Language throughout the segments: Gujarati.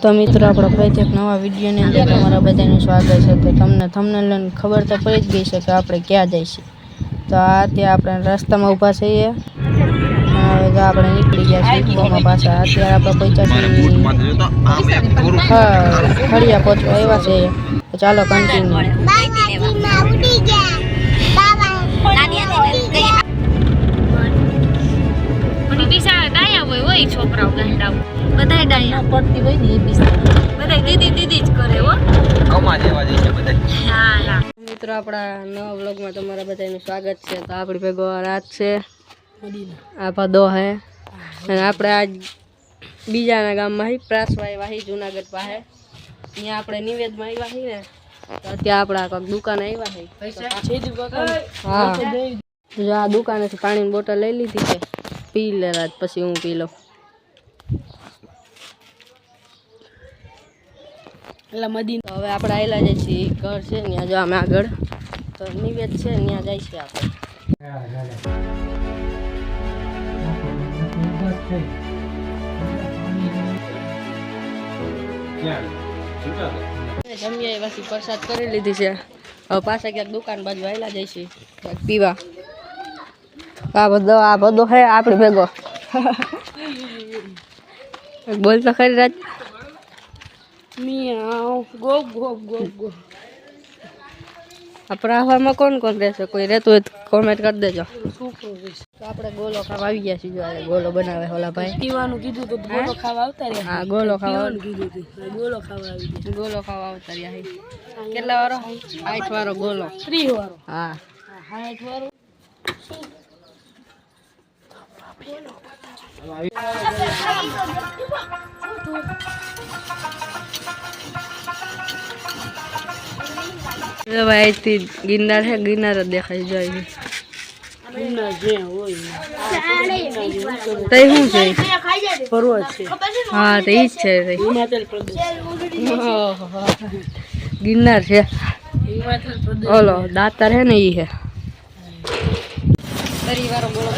તો મિત્રો આપણા ફરીથી એક નવા વિડીયોની અંદર તમારા બધાનું સ્વાગત છે। તો તમને થંબનેલ ખબર તો પડી જ ગઈ છે કે આપણે ક્યાં જઈશું। તો આ ત્યાં આપણે રસ્તામાં ઊભા છીએ અને હવે આપણે નીકળી ગયા છીએ ઈકોમાં પાછા। અત્યારે આપણે પહોંચ્યા ખડિયા પહોંચવા આવ્યા છે। તો ચાલો કન્ટિન્યુ। છોકરાઓ ગાંડા બધાય ડાયા પડતી હોય ને એ બધાય દીદી દીદી જ કરે હો કમા જેવા જ છે બધાય। હા મિત્રો આપણા નવા વ્લોગમાં તમારા બધાનું સ્વાગત છે। તો આપણી ભેગો રાત છે આ ભદો હે અને આપણે આજ બીજાના ગામમાં પ્રાસવાઈ વાહી જુનાગઢ પાસે ત્યાં આપણે નિવેદમાં આવ્યા છીએ ને તો ત્યાં આપણા કોઈક દુકાન આવ્યા છે। હા જો આ દુકાનેથી પાણીની બોટલ લઈ લીધી છે પી લે રાત પછી હું પી લઉં। એટલે મદીન હવે આપણે આવેલા જઈએ છીએ ઘર છે ત્યાં જો અમે આગળ તો નિવેદ છે ત્યાં જાય છે આપણે। જમ્યા પછી પ્રસાદ કરી લીધી છે હવે પાછા ક્યાંક દુકાન બાજુ આવેલા જઈએ છીએ ક્યાંક પીવા। આ બધો હે આપણી ભેગો બોલ તો ખરી રાત આપણા કોણ કોણ રહેશે કોઈ રહેતું હોય તો કોમેન્ટ કરી દેજો। તો આપણે ગોલો ખાવા આવી ગયા છીએ। ગોલો બનાવે ઓલા ભાઈ પીવાનું કીધું તો ગોલો ખાવા આવતા રહ્યા। હા ગોલો ખાવા કીધું ગોલો ખાવા આવી ગયા ગોલો ખાવા આવતા રહ્યા। કેટલા વાળો 8 વાળો ગોલો ફ્રી વાળો। હા 8 વાળો ભાઈ ગિરનાર है गिरनार देखाई जाएगी हाँ तो ईज है हिमाचल प्रदेश गिरनार है ओलो दातर है ना ये है परिवार बोलो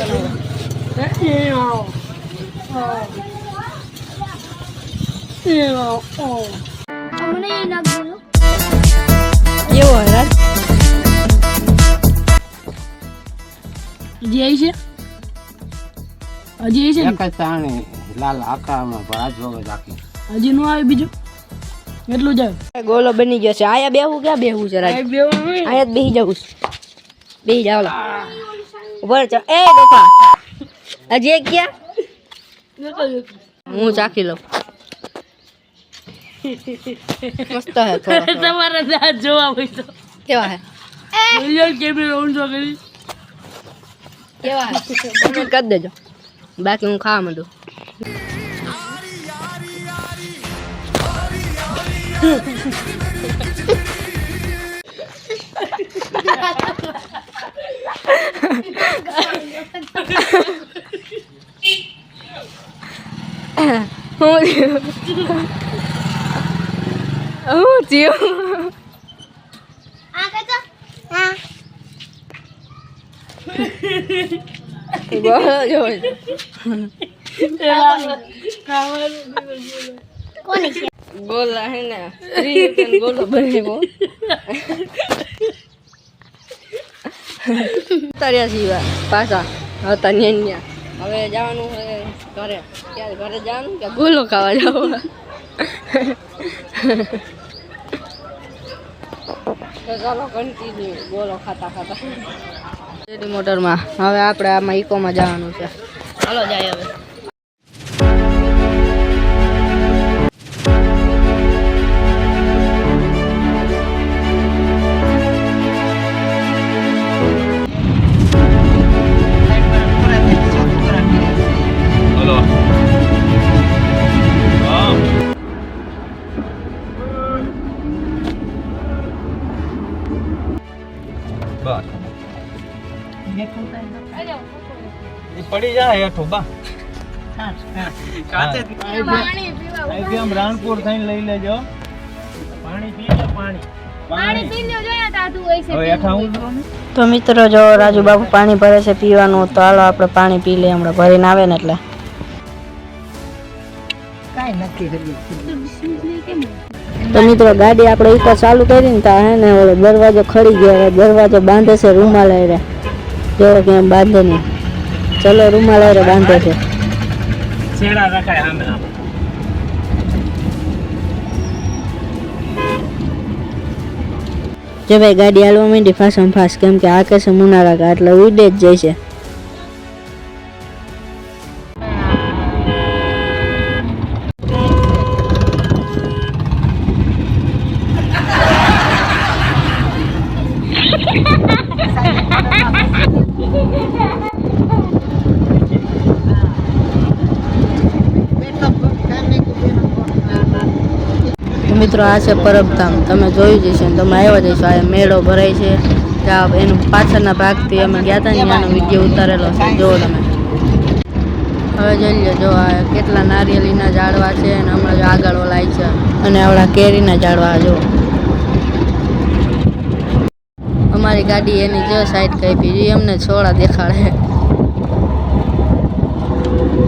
કેવો હે હજી આવી છે એક જ તાણે લાલ આકામાં ભાજ વગર રાખી હજી નો આવે બીજું એટલું જ ગોલો બની ગયો છે। આયા બેહું ક્યાં બેહું છે રાજ આયા બેહી જાઉં બેહી જાવ ઉપર છે એ ગોપા હજી એક ક્યાં હું ચાખી લઉં મસ્ત હે તમારા દાંત જોવા હોય તો કેવા હે મિલિયન કેમેરા ઓન જો કરી કેવા હે કમેન્ટ કરી દેજો બાકી હું ખાવા માંડું। Oh, Dios. गोला है ना गोलो बने वो તાર્યા જીવા પાછા હતા ન્યા હવે જવાનું ઘરે ક્યારે ઘરે જવાનું કે ગોલો ખાવા જવું તો ચાલો કન્ટિન્યુ ગોલો ખાતા ખાતા મોટરમાં હવે આપણે આમાં ઇકોમાં જવાનું છે। ચાલો જાય હવે પડી જાય હેઠો બા કાતે આમ રાણપુર થઈને લઈ લેજો પાણી પી લો પાણી પી લો જો દાદુ હોય છે તો મિત્રો જો રાજુ બાબુ પાણી ભરે છે પીવાનું। તો હાલો આપણે પાણી પી લઈએ હમણાં ભરીને આવે ને એટલે તો મિત્રો ગાડી આપણે ઉપર ચાલુ કરી ને તા હે ને ઓલો દરવાજો ખડી ગયો. હવે દરવાજો બાંધે છે રૂમાલ આરે. જો કેમ બાંધે નહીં. ચલો રૂમાલ આરે બાંધે છે. શેડા રખાય આમ આમ. જો ભાઈ ગાડી હાલવા માંડી ફાસમ ફાસ કેમ કે આ કેસે મુનારા કા એટલે ઉડે જ જાય છે. મિત્રો આ છે પરબધામ. તમે જોયું જશે ને તમે આવ્યા જશો. આ મેળો ભરાય છે ત્યાં એનું પાછળના ભાગથી અમે ગયા હતા ને એનો વિડીયો ઉતારેલો છે. જુઓ તમે. હવે જોઈ લો. જો આ કેટલા નારિયેળીના ઝાડવા છે અને હમણાં જો આગળ ઓલાય છે અને આવડા કેરીના ઝાડવા. જો અમારી ગાડી એની જો સાઈડ કાપી એમને છોડા દેખાડે.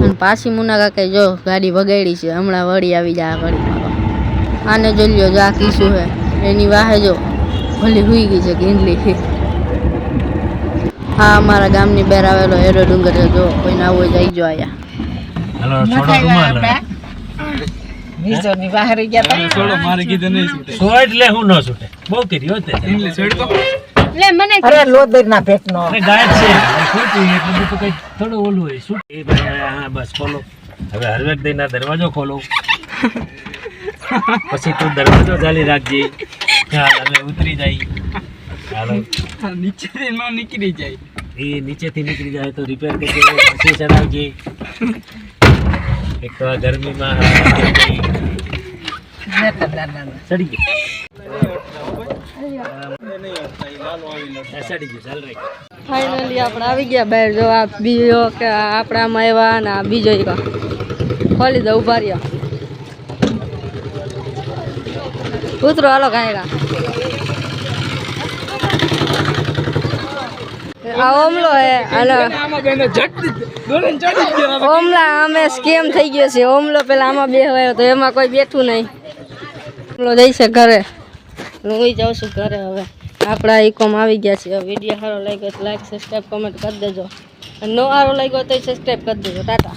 અને પાછી મુના કાકા જો ગાડી વગાડી છે. હમણાં વળી આવી જાય ઘડીમાં. આને જોઈ લો. જો આ કીશું હે એની વાહે જો ભલી હુઈ ગઈ છે ગીંડલી. હા અમારા ગામની બહાર આવેલો એરો ડુંગર છે. જો કોઈ ના હોય જઈ જો આયા. હાલો છોડો રૂમાલ. બીજોની બહાર ગયા તા. છોડો મારે કીધું નહીં છૂટે. છોડ લે હું ન છૂટે. બહુ કરી હોતે. એટલે છોડ તો લે મને અરે લોદર ના પેટનો. અરે ગાય છે. છૂટી એટલે તો કઈ થોડું ઓલું હોય. શું એ ભાઈ હા બસ ખોલો. હવે હરવેક દઈના દરવાજો ખોલો. પછી તું દરવાજો ચાલી રાખજે. ચાલ અમે ઉતરી જાય. ચાલો નીચેથી ન નીકળી જાય. એ નીચેથી નીકળી જાય તો રિપેર કરજે. પછી ચડાવજે. એક તો આ ગરમીમાં ચડી ગઈ. ફાઇનલી આપણે આવી ગયા બહાર. જો આ બીજો કે આપણે આમાં આવ્યા ને આ બીજો ખોલી દો. ઉભા રહ્યો. ઉતરો હાલો ગાયડા. આ ઓમલો હે અને ઓમલા અમે સ્કેમ થઈ ગયો છે. ઓમલો પેલા આમાં બેહવાયો તો એમાં કોઈ બેઠું નહીં. ઓમલો જઈશે ઘરે. હું જાઉં છું ઘરે. હવે આપણા ઇકોમ આવી ગયા છે. વિડીયો સારો લાગ્યો તો લાઈક સબસ્ક્રાઈબ કમેન્ટ કરી દેજો. ન સારો લાગ્યો તો સબસ્ક્રાઈબ કરી દેજો. ટાટા.